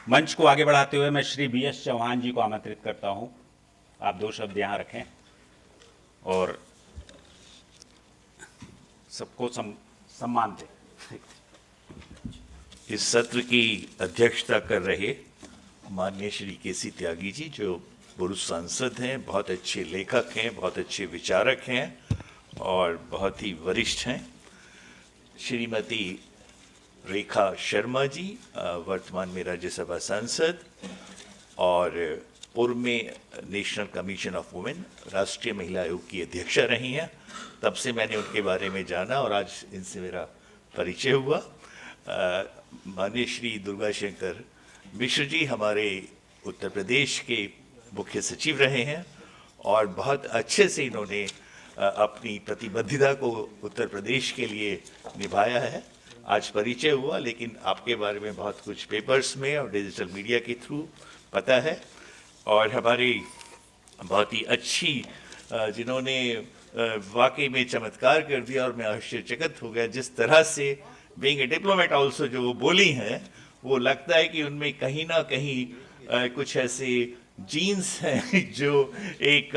मंच को आगे बढ़ाते हुए मैं श्री BS चौहान जी को आमंत्रित करता हूं। आप दो शब्द यहाँ रखें और सबको सम्मान दें। इस सत्र की अध्यक्षता कर रहे माननीय श्री KC त्यागी जी, जो पूर्व सांसद हैं, बहुत अच्छे लेखक हैं, बहुत अच्छे विचारक हैं और बहुत ही वरिष्ठ हैं। श्रीमती रेखा शर्मा जी, वर्तमान में राज्यसभा सांसद और पूर्व में नेशनल कमीशन ऑफ वुमेन, राष्ट्रीय महिला आयोग की अध्यक्षा रही हैं। तब से मैंने उनके बारे में जाना और आज इनसे मेरा परिचय हुआ। माननीय श्री दुर्गा शंकर मिश्र जी हमारे उत्तर प्रदेश के मुख्य सचिव रहे हैं और बहुत अच्छे से इन्होंने अपनी प्रतिबद्धता को उत्तर प्रदेश के लिए निभाया है। आज परिचय हुआ, लेकिन आपके बारे में बहुत कुछ पेपर्स में और डिजिटल मीडिया के थ्रू पता है। और हमारी बहुत ही अच्छी जिन्होंने वाकई में चमत्कार कर दिया और मैं आश्चर्यचकित हो गया जिस तरह से बीइंग ए डिप्लोमेट ऑल्सो जो वो बोली हैं, वो लगता है कि उनमें कहीं ना कहीं कुछ ऐसे जीन्स हैं जो एक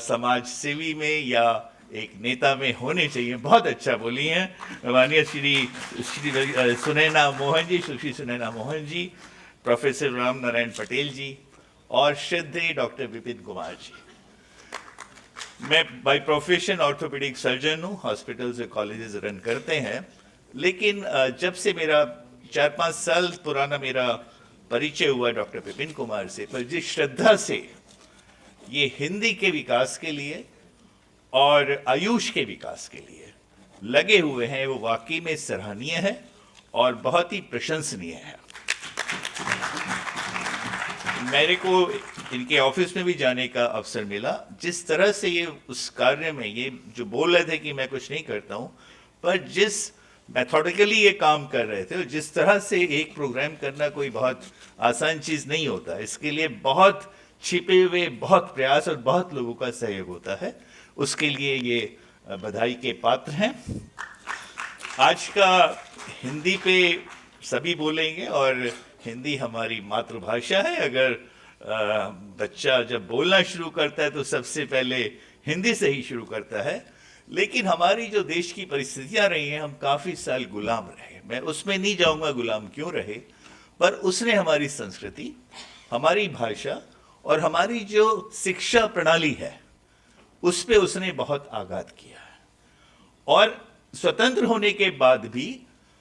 समाज सेवी में या एक नेता में होने चाहिए। बहुत अच्छा बोली हैं माननीय श्री सुनैना मोहन जी, सुश्री सुनैना मोहन जी, प्रोफेसर राम नारायण पटेल जी और श्रद्धेय डॉक्टर विपिन कुमार जी। मैं बाय प्रोफेशन ऑर्थोपेडिक सर्जन हूँ, हॉस्पिटल्स और कॉलेजेस रन करते हैं, लेकिन जब से मेरा 4-5 साल पुराना मेरा परिचय हुआ डॉक्टर विपिन कुमार से, पर जिस श्रद्धा से ये हिंदी के विकास के लिए और आयुष के विकास के लिए लगे हुए हैं, वो वाकई में सराहनीय है और बहुत ही प्रशंसनीय है। मेरे को इनके ऑफिस में भी जाने का अवसर मिला। जिस तरह से ये उस कार्य में, ये जो बोल रहे थे कि मैं कुछ नहीं करता हूँ, पर जिस मैथोडिकली ये काम कर रहे थे और जिस तरह से एक प्रोग्राम करना कोई बहुत आसान चीज़ नहीं होता, इसके लिए बहुत छिपे हुए बहुत प्रयास और बहुत लोगों का सहयोग होता है। उसके लिए ये बधाई के पात्र हैं। आज का हिंदी पे सभी बोलेंगे और हिंदी हमारी मातृभाषा है। अगर बच्चा जब बोलना शुरू करता है तो सबसे पहले हिंदी से ही शुरू करता है, लेकिन हमारी जो देश की परिस्थितियां रही हैं, हम काफ़ी साल गुलाम रहे। मैं उसमें नहीं जाऊंगा गुलाम क्यों रहे, पर उसने हमारी संस्कृति, हमारी भाषा और हमारी जो शिक्षा प्रणाली है उस पे उसने बहुत आघात किया है। और स्वतंत्र होने के बाद भी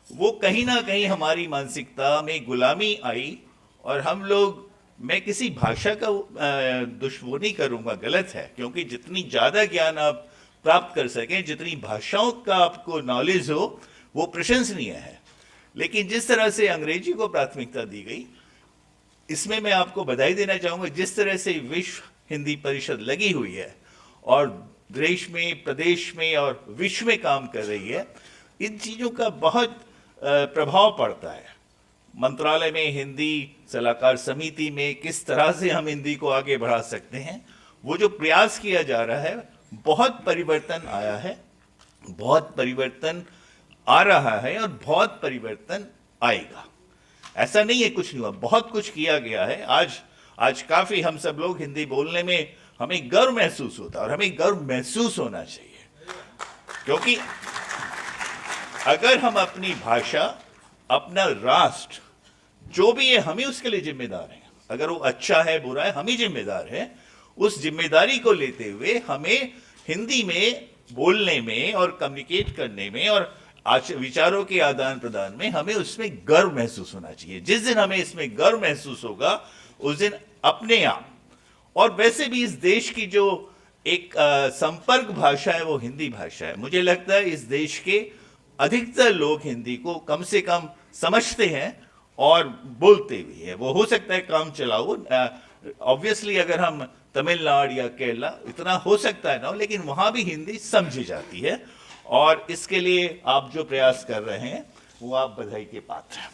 वो कहीं ना कहीं हमारी मानसिकता में गुलामी आई और हम लोग, मैं किसी भाषा का वो नहीं करूँगा, गलत है, क्योंकि जितनी ज़्यादा ज्ञान आप प्राप्त कर सकें, जितनी भाषाओं का आपको नॉलेज हो, वो प्रशंसनीय है। लेकिन जिस तरह से अंग्रेजी को प्राथमिकता दी गई, इसमें मैं आपको बधाई देना चाहूँगा। जिस तरह से विश्व हिंदी परिषद लगी हुई है और देश में, प्रदेश में और विश्व में काम कर रही है, इन चीज़ों का बहुत प्रभाव पड़ता है। मंत्रालय में हिंदी सलाहकार समिति में किस तरह से हम हिंदी को आगे बढ़ा सकते हैं, वो जो प्रयास किया जा रहा है, बहुत परिवर्तन आया है, बहुत परिवर्तन आ रहा है और बहुत परिवर्तन आएगा। ऐसा नहीं है कुछ नहीं हुआ, बहुत कुछ किया गया है। आज काफ़ी हम सब लोग हिंदी बोलने में हमें गर्व महसूस होता है और हमें गर्व महसूस होना चाहिए, क्योंकि अगर हम अपनी भाषा, अपना राष्ट्र, जो भी है, हम ही उसके लिए जिम्मेदार हैं। अगर वो अच्छा है बुरा है, हम ही जिम्मेदार हैं। उस जिम्मेदारी को लेते हुए हमें हिंदी में बोलने में और कम्युनिकेट करने में और विचारों के आदान प्रदान में हमें उसमें गर्व महसूस होना चाहिए। जिस दिन हमें इसमें गर्व महसूस होगा, उस दिन अपने आप, और वैसे भी इस देश की जो एक संपर्क भाषा है वो हिंदी भाषा है। मुझे लगता है इस देश के अधिकतर लोग हिंदी को कम से कम समझते हैं और बोलते भी हैं। वो हो सकता है काम चलाओ, ऑब्वियसली अगर हम तमिलनाडु या केरला, इतना हो सकता है ना, लेकिन वहाँ भी हिंदी समझी जाती है। और इसके लिए आप जो प्रयास कर रहे हैं वो आप बधाई के पात्र हैं।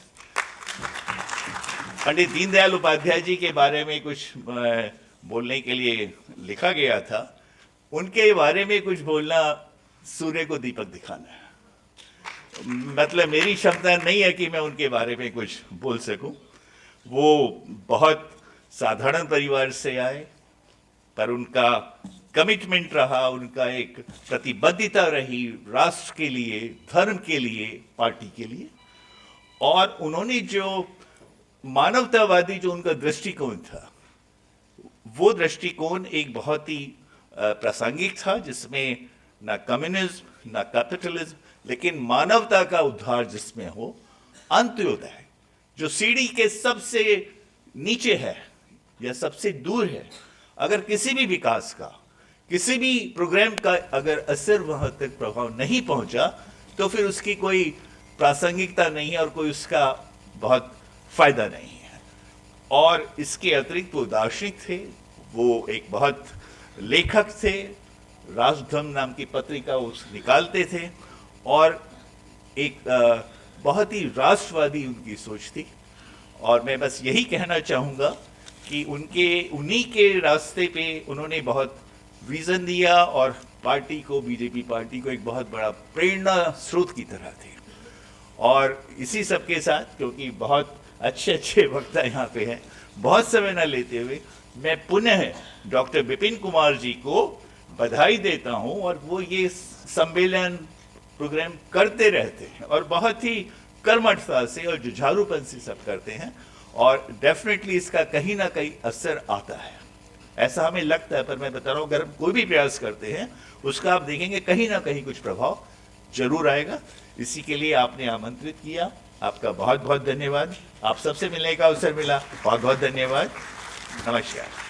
पंडित दीनदयाल उपाध्याय जी के बारे में कुछ बोलने के लिए लिखा गया था। उनके बारे में कुछ बोलना सूर्य को दीपक दिखाना है। मतलब मेरी क्षमता नहीं है कि मैं उनके बारे में कुछ बोल सकूं, वो बहुत साधारण परिवार से आए, पर उनका कमिटमेंट रहा, उनका एक प्रतिबद्धता रही राष्ट्र के लिए, धर्म के लिए, पार्टी के लिए। और उन्होंने जो मानवतावादी जो उनका दृष्टिकोण था, वो दृष्टिकोण एक बहुत ही प्रासंगिक था, जिसमें ना कम्युनिज्म ना कैपिटलिज्म, लेकिन मानवता का उद्धार जिसमें हो, अंत्योदय जो सीढ़ी के सबसे नीचे है या सबसे दूर है। अगर किसी भी विकास का, किसी भी प्रोग्राम का अगर असर वहां तक प्रभाव नहीं पहुंचा, तो फिर उसकी कोई प्रासंगिकता नहीं है और कोई उसका बहुत फायदा नहीं है। और इसके अतिरिक्त वो दार्शनिक थे, वो एक बहुत लेखक थे, राष्ट्रधर्म नाम की पत्रिका वो निकालते थे, और एक बहुत ही राष्ट्रवादी उनकी सोच थी। और मैं बस यही कहना चाहूँगा कि उन्हीं के रास्ते पे उन्होंने बहुत विजन दिया, और पार्टी को, बीजेपी पार्टी को एक बहुत बड़ा प्रेरणा स्रोत की तरह थे। और इसी सब के साथ, क्योंकि बहुत अच्छे अच्छे वक्ता यहाँ पे हैं, बहुत समय न लेते हुए मैं पुनः डॉक्टर विपिन कुमार जी को बधाई देता हूँ। और वो ये सम्मेलन प्रोग्राम करते रहते हैं और बहुत ही कर्मठता से और जुझारूपन से सब करते हैं, और डेफिनेटली इसका कहीं ना कहीं असर आता है, ऐसा हमें लगता है। पर मैं बता रहा हूँ, अगर हम कोई भी प्रयास करते हैं, उसका आप देखेंगे कहीं ना कहीं कुछ प्रभाव जरूर आएगा। इसी के लिए आपने आमंत्रित किया, आपका बहुत बहुत धन्यवाद। आप सबसे मिलने का अवसर मिला, बहुत बहुत धन्यवाद। नमस्कार।